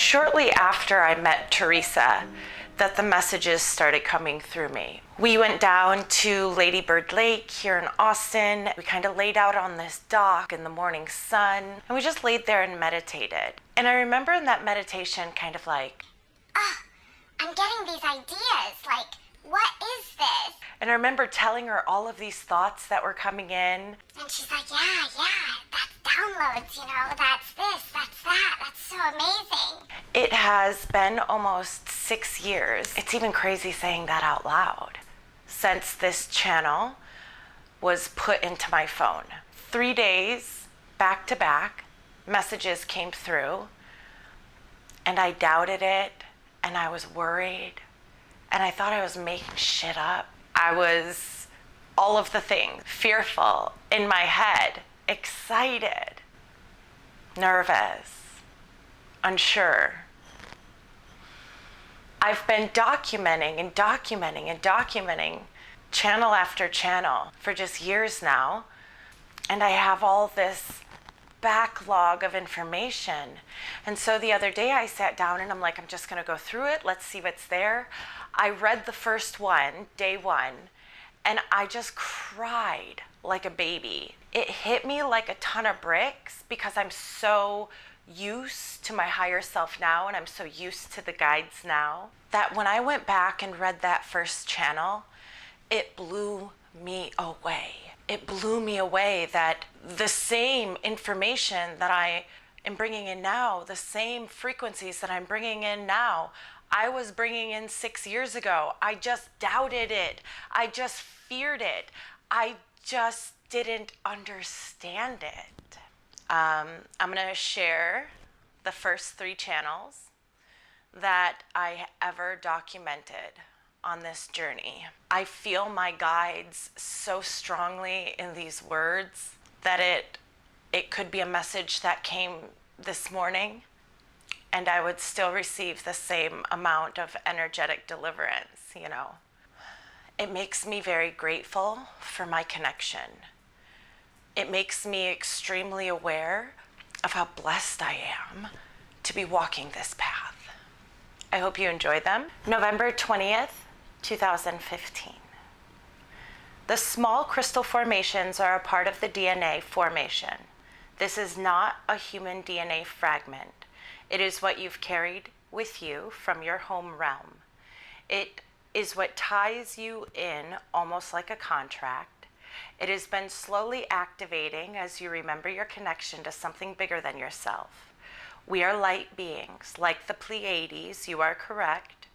shortly after I met Teresa that the messages started coming through me. We went down to Lady Bird Lake here in Austin. We kind of laid out on this dock in the morning sun, and we just laid there and meditated. And I remember in that meditation kind of like, I'm getting these ideas, like, what is this? And I remember telling her all of these thoughts that were coming in. And she's like, yeah, that's downloads, that's this, that's that, that's so amazing. It has been almost 6 years. It's even crazy saying that out loud. Since this channel was put into my phone. 3 days, back to back, messages came through, and I doubted it, and I was worried, and I thought I was making shit up. I was all of the things, fearful, in my head, excited, nervous, unsure. I've been documenting channel after channel for just years now, and I have all this backlog of information. And so the other day I sat down and I'm like, I'm just gonna go through it, let's see what's there. I read the first one, day one, and I just cried like a baby. It hit me like a ton of bricks because I'm so used to my higher self now, and I'm so used to the guides now, that when I went back and read that first channel, it blew me away. It blew me away that the same information that I am bringing in now, the same frequencies that I'm bringing in now, I was bringing in 6 years ago. I just doubted it. I just feared it. I just didn't understand it. I'm gonna share the first 3 channels that I ever documented on this journey. I feel my guides so strongly in these words that it could be a message that came this morning, and I would still receive the same amount of energetic deliverance, It makes me very grateful for my connection. It makes me extremely aware of how blessed I am to be walking this path. I hope you enjoy them. November 20th, 2015. The small crystal formations are a part of the DNA formation. This is not a human DNA fragment. It is what you've carried with you from your home realm. It is what ties you in almost like a contract. It has been slowly activating as you remember your connection to something bigger than yourself. We are light beings, like the Pleiades, you are correct,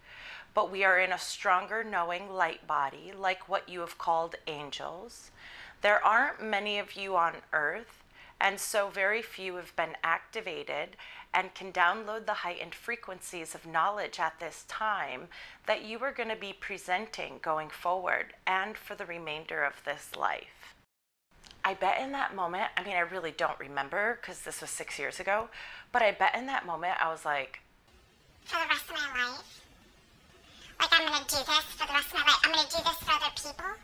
but we are in a stronger knowing light body, like what you have called angels. There aren't many of you on Earth, and so very few have been activated and can download the heightened frequencies of knowledge at this time that you are going to be presenting going forward and for the remainder of this life. I bet in that moment, I really don't remember because this was 6 years ago, but I bet in that moment I was like, for the rest of my life, like I'm going to do this for the rest of my life. I'm going to do this for other people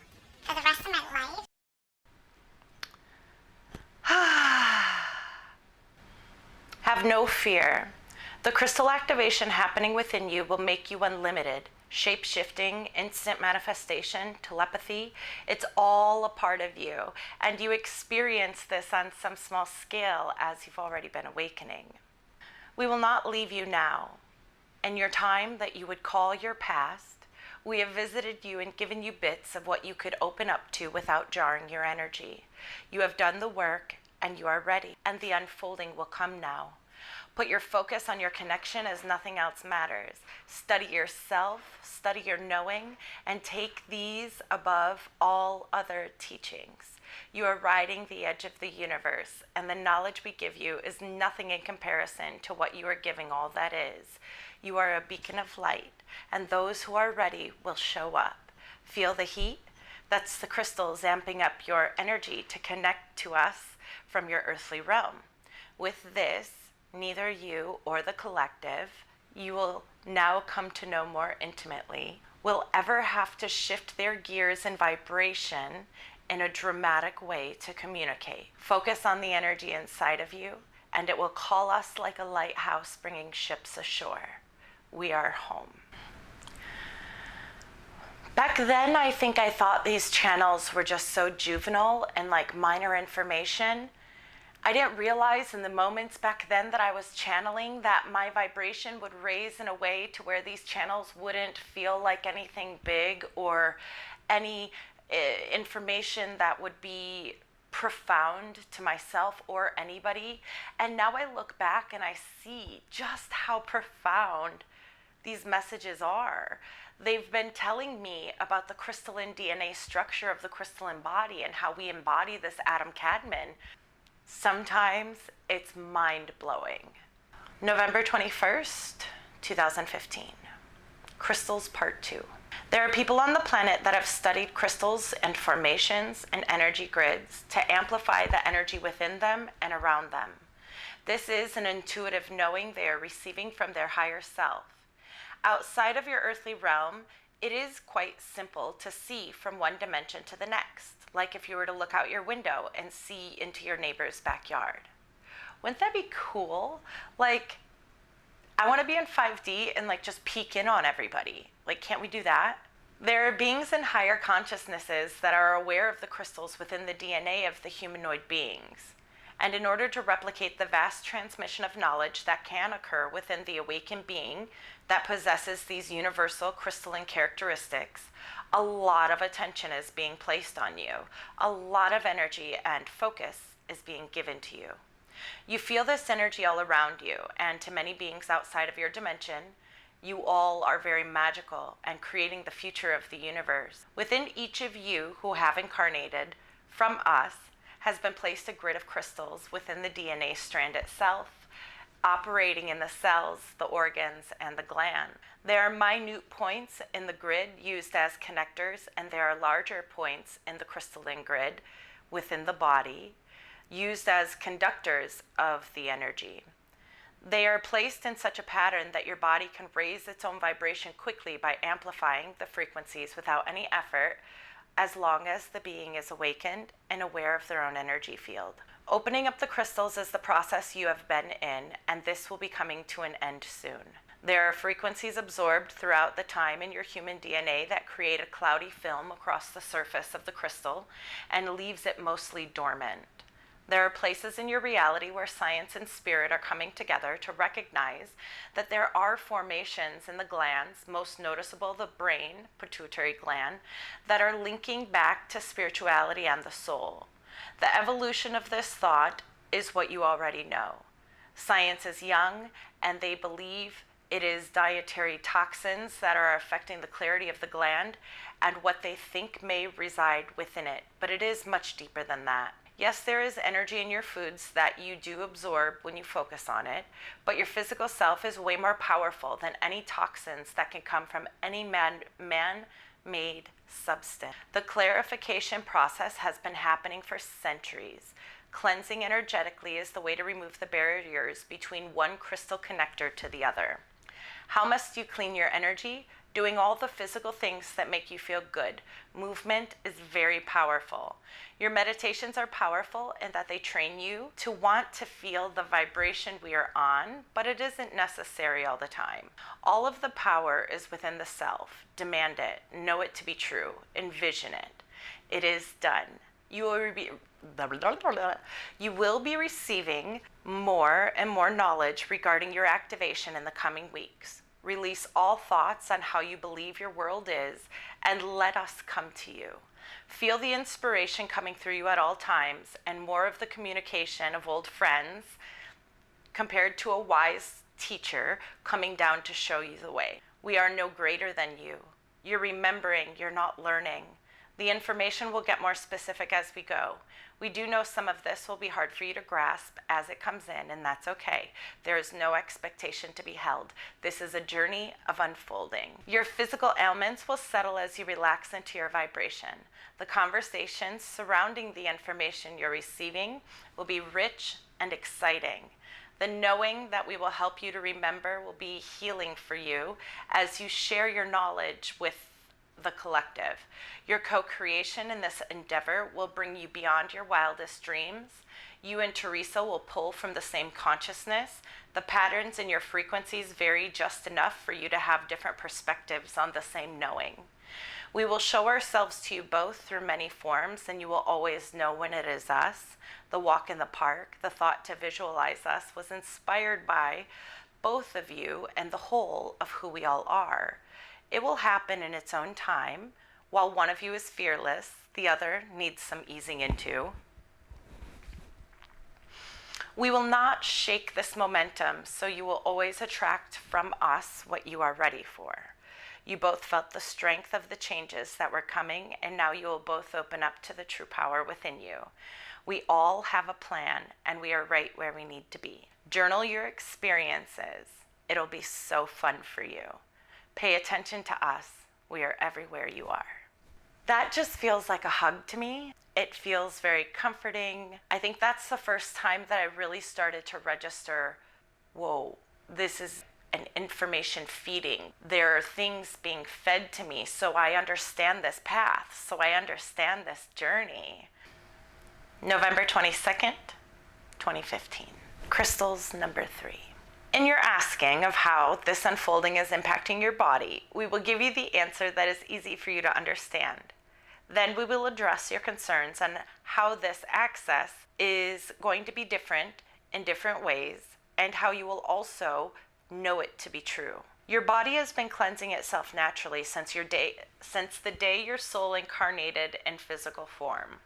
for the rest of my life. Have no fear. The crystal activation happening within you will make you unlimited. Shape-shifting, instant manifestation, telepathy, it's all a part of you. And you experience this on some small scale as you've already been awakening. We will not leave you now. In your time that you would call your past, we have visited you and given you bits of what you could open up to without jarring your energy. You have done the work and you are ready, and the unfolding will come now. Put your focus on your connection as nothing else matters. Study yourself, study your knowing, and take these above all other teachings. You are riding the edge of the universe, and the knowledge we give you is nothing in comparison to what you are giving all that is. You are a beacon of light, and those who are ready will show up. Feel the heat? That's the crystals amping up your energy to connect to us from your earthly realm. With this, neither you or the collective you will now come to know more intimately will ever have to shift their gears and vibration in a dramatic way to communicate. Focus on the energy inside of you and it will call us like a lighthouse bringing ships ashore. We are home. Back then, I think I thought these channels were just so juvenile and like minor information. I didn't realize in the moments back then that I was channeling that my vibration would raise in a way to where these channels wouldn't feel like anything big or any information that would be profound to myself or anybody. And now I look back and I see just how profound these messages are. They've been telling me about the crystalline DNA structure of the crystalline body and how we embody this atom cadmium. Sometimes it's mind-blowing. November 21st, 2015. Crystals Part 2. There are people on the planet that have studied crystals and formations and energy grids to amplify the energy within them and around them. This is an intuitive knowing they are receiving from their higher self. Outside of your earthly realm, it is quite simple to see from one dimension to the next, like if you were to look out your window and see into your neighbor's backyard. Wouldn't that be cool? Like, I want to be in 5D and like just peek in on everybody. Like, can't we do that? There are beings in higher consciousnesses that are aware of the crystals within the DNA of the humanoid beings. And in order to replicate the vast transmission of knowledge that can occur within the awakened being that possesses these universal crystalline characteristics, a lot of attention is being placed on you. A lot of energy and focus is being given to you. You feel this energy all around you, and to many beings outside of your dimension, you all are very magical and creating the future of the universe. Within each of you who have incarnated from us has been placed a grid of crystals within the DNA strand itself, operating in the cells, the organs, and the gland. There are minute points in the grid used as connectors, and there are larger points in the crystalline grid within the body used as conductors of the energy. They are placed in such a pattern that your body can raise its own vibration quickly by amplifying the frequencies without any effort, as long as the being is awakened and aware of their own energy field. Opening up the crystals is the process you have been in, and this will be coming to an end soon. There are frequencies absorbed throughout the time in your human DNA that create a cloudy film across the surface of the crystal and leaves it mostly dormant. There are places in your reality where science and spirit are coming together to recognize that there are formations in the glands, most noticeable the brain, pituitary gland, that are linking back to spirituality and the soul. The evolution of this thought is what you already know. Science is young, and they believe it is dietary toxins that are affecting the clarity of the gland and what they think may reside within it, but it is much deeper than that. Yes, there is energy in your foods that you do absorb when you focus on it, but your physical self is way more powerful than any toxins that can come from any man-made substance. The clarification process has been happening for centuries. Cleansing energetically is the way to remove the barriers between one crystal connector to the other. How must you clean your energy? Doing all the physical things that make you feel good. Movement is very powerful. Your meditations are powerful in that they train you to want to feel the vibration we are on, but it isn't necessary all the time. All of the power is within the self. Demand it. Know it to be true. Envision it. It is done. You will be receiving more and more knowledge regarding your activation in the coming weeks. Release all thoughts on how you believe your world is, and let us come to you. Feel the inspiration coming through you at all times, and more of the communication of old friends compared to a wise teacher coming down to show you the way. We are no greater than you. You're remembering, you're not learning. The information will get more specific as we go. We do know some of this will be hard for you to grasp as it comes in, and that's okay. There is no expectation to be held. This is a journey of unfolding. Your physical ailments will settle as you relax into your vibration. The conversations surrounding the information you're receiving will be rich and exciting. The knowing that we will help you to remember will be healing for you as you share your knowledge with the collective. Your co-creation in this endeavor will bring you beyond your wildest dreams. You and Teresa will pull from the same consciousness. The patterns in your frequencies vary just enough for you to have different perspectives on the same knowing. We will show ourselves to you both through many forms, and you will always know when it is us. The walk in the park, the thought to visualize us, was inspired by both of you and the whole of who we all are. It will happen in its own time. While one of you is fearless, the other needs some easing into. We will not shake this momentum, so you will always attract from us what you are ready for. You both felt the strength of the changes that were coming, and now you will both open up to the true power within you. We all have a plan, and we are right where we need to be. Journal your experiences. It'll be so fun for you. Pay attention to us. We are everywhere you are. That just feels like a hug to me. It feels very comforting. I think that's the first time that I really started to register, whoa, this is an information feeding. There are things being fed to me, so I understand this path, so I understand this journey. November 22nd, 2015. Crystals number 3. In your asking of how this unfolding is impacting your body, we will give you the answer that is easy for you to understand. Then we will address your concerns on how this access is going to be different in different ways, and how you will also know it to be true. Your body has been cleansing itself naturally since the day your soul incarnated in physical form.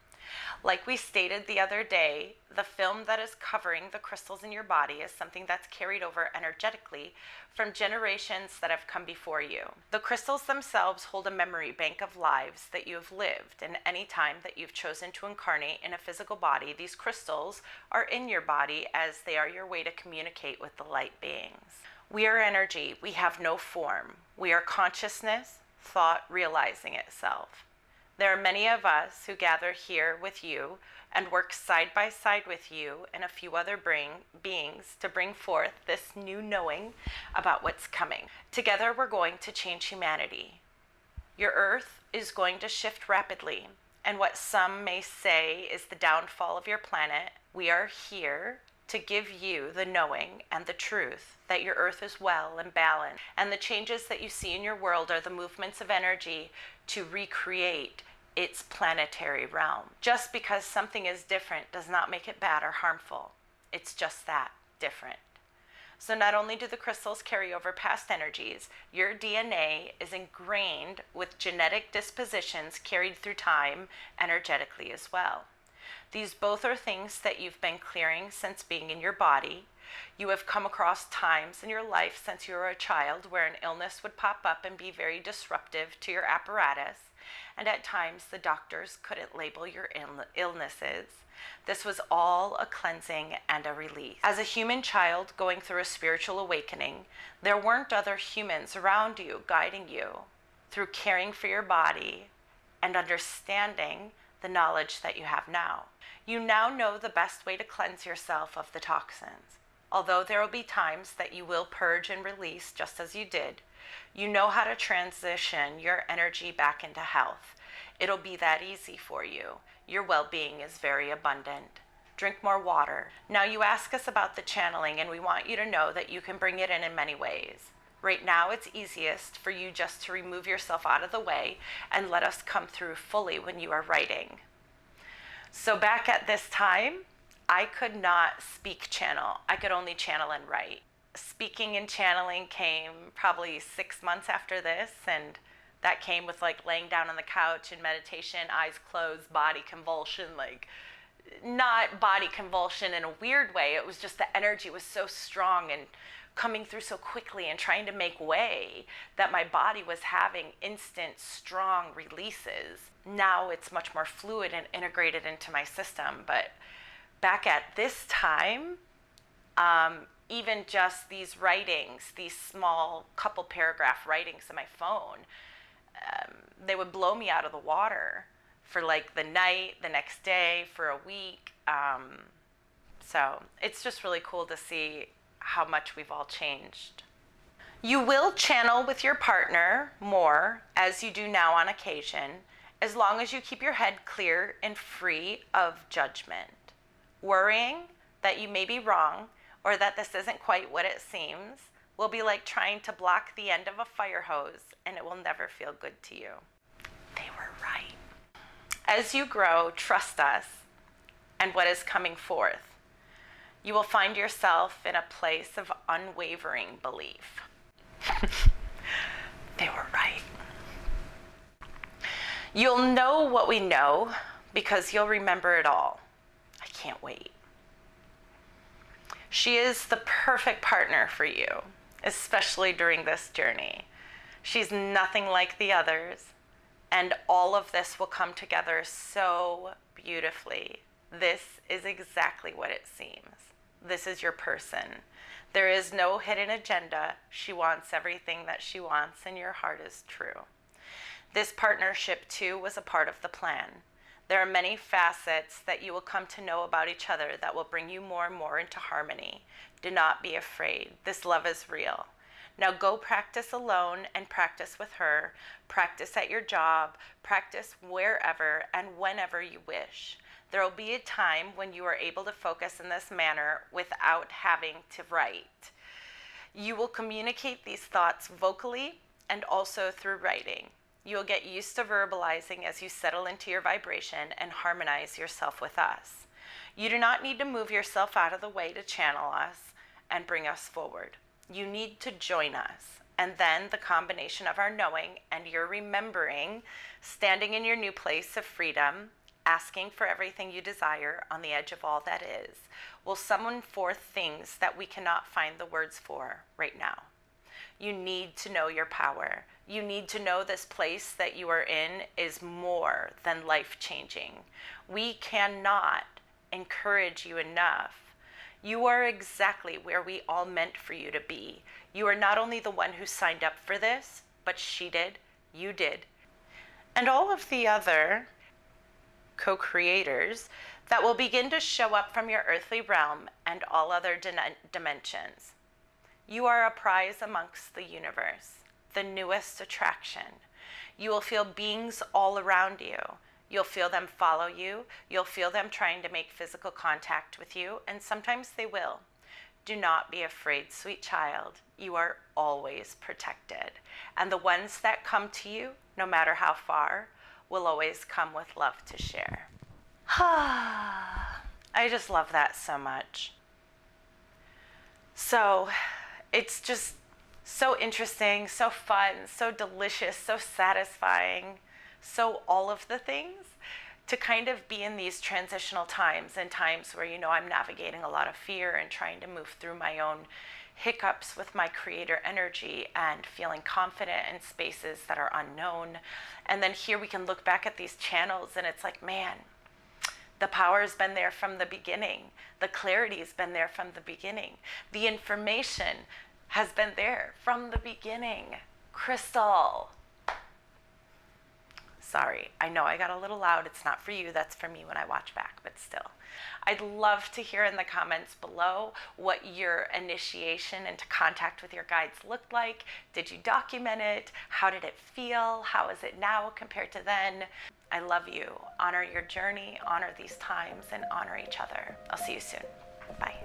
Like we stated the other day, the film that is covering the crystals in your body is something that's carried over energetically from generations that have come before you. The crystals themselves hold a memory bank of lives that you have lived, and any time that you've chosen to incarnate in a physical body, these crystals are in your body as they are your way to communicate with the light beings. We are energy. We have no form. We are consciousness, thought realizing itself. There are many of us who gather here with you and work side by side with you and a few other beings to bring forth this new knowing about what's coming. Together, we're going to change humanity. Your Earth is going to shift rapidly, and what some may say is the downfall of your planet, we are here to give you the knowing and the truth that your Earth is well and balanced, and the changes that you see in your world are the movements of energy to recreate its planetary realm. Just because something is different does not make it bad or harmful. It's just that, different. So not only do the crystals carry over past energies, your DNA is ingrained with genetic dispositions carried through time energetically as well. These both are things that you've been clearing since being in your body. You have come across times in your life since you were a child where an illness would pop up and be very disruptive to your apparatus, and at times the doctors couldn't label your illnesses. This was all a cleansing and a release. As a human child going through a spiritual awakening, there weren't other humans around you guiding you through caring for your body and understanding the knowledge that you have now. You now know the best way to cleanse yourself of the toxins. Although there will be times that you will purge and release just as you did, you know how to transition your energy back into health. It'll be that easy for you. Your well-being is very abundant. Drink more water. Now you ask us about the channeling, and we want you to know that you can bring it in many ways. Right now it's easiest for you just to remove yourself out of the way and let us come through fully when you are writing. So back at this time, I could not speak channel. I could only channel and write. Speaking and channeling came probably 6 months after this, and that came with like laying down on the couch in meditation, eyes closed, body convulsion, like not body convulsion in a weird way. It was just the energy was so strong and coming through so quickly and trying to make way that my body was having instant, strong releases. Now it's much more fluid and integrated into my system. But back at this time, even just these writings, these small couple paragraph writings on my phone, they would blow me out of the water for like the night, the next day, for a week. So it's just really cool to see how much we've all changed. You will channel with your partner more, as you do now on occasion, as long as you keep your head clear and free of judgment. Worrying that you may be wrong or that this isn't quite what it seems will be like trying to block the end of a fire hose, and it will never feel good to you. They were right. As you grow, trust us and what is coming forth. You will find yourself in a place of unwavering belief. They were right. You'll know what we know because you'll remember it all. I can't wait. She is the perfect partner for you, especially during this journey. She's nothing like the others, and all of this will come together so beautifully. This is exactly what it seems. This is your person. There is no hidden agenda. She wants everything that she wants, and your heart is true. This partnership, too, was a part of the plan. There are many facets that you will come to know about each other that will bring you more and more into harmony. Do not be afraid. This love is real. Now go practice alone and practice with her. Practice at your job. Practice wherever and whenever you wish. There will be a time when you are able to focus in this manner without having to write. You will communicate these thoughts vocally and also through writing. You will get used to verbalizing as you settle into your vibration and harmonize yourself with us. You do not need to move yourself out of the way to channel us and bring us forward. You need to join us. And then the combination of our knowing and your remembering, standing in your new place of freedom, asking for everything you desire on the edge of all that is, will summon forth things that we cannot find the words for right now. You need to know your power. You need to know this place that you are in is more than life-changing. We cannot encourage you enough. You are exactly where we all meant for you to be. You are not only the one who signed up for this, but she did, you did, and all of the other co-creators that will begin to show up from your earthly realm and all other dimensions. You are a prize amongst the universe, the newest attraction. You will feel beings all around you. You'll feel them follow you. You'll feel them trying to make physical contact with you, and sometimes they will. Do not be afraid, sweet child. You are always protected. And the ones that come to you, no matter how far, will always come with love to share. I just love that so much. So it's just so interesting, so fun, so delicious, so satisfying, so all of the things to kind of be in these transitional times and times where, you know, I'm navigating a lot of fear and trying to move through my own hiccups with my creator energy and feeling confident in spaces that are unknown. And then here we can look back at these channels and it's like, man, the power has been there from the beginning. The clarity has been there from the beginning. The information has been there from the beginning. Crystal. Sorry, I know I got a little loud. It's not for you, that's for me when I watch back, but still. I'd love to hear in the comments below what your initiation into contact with your guides looked like. Did you document it? How did it feel? How is it now compared to then? I love you. Honor your journey, honor these times, and honor each other. I'll see you soon. Bye.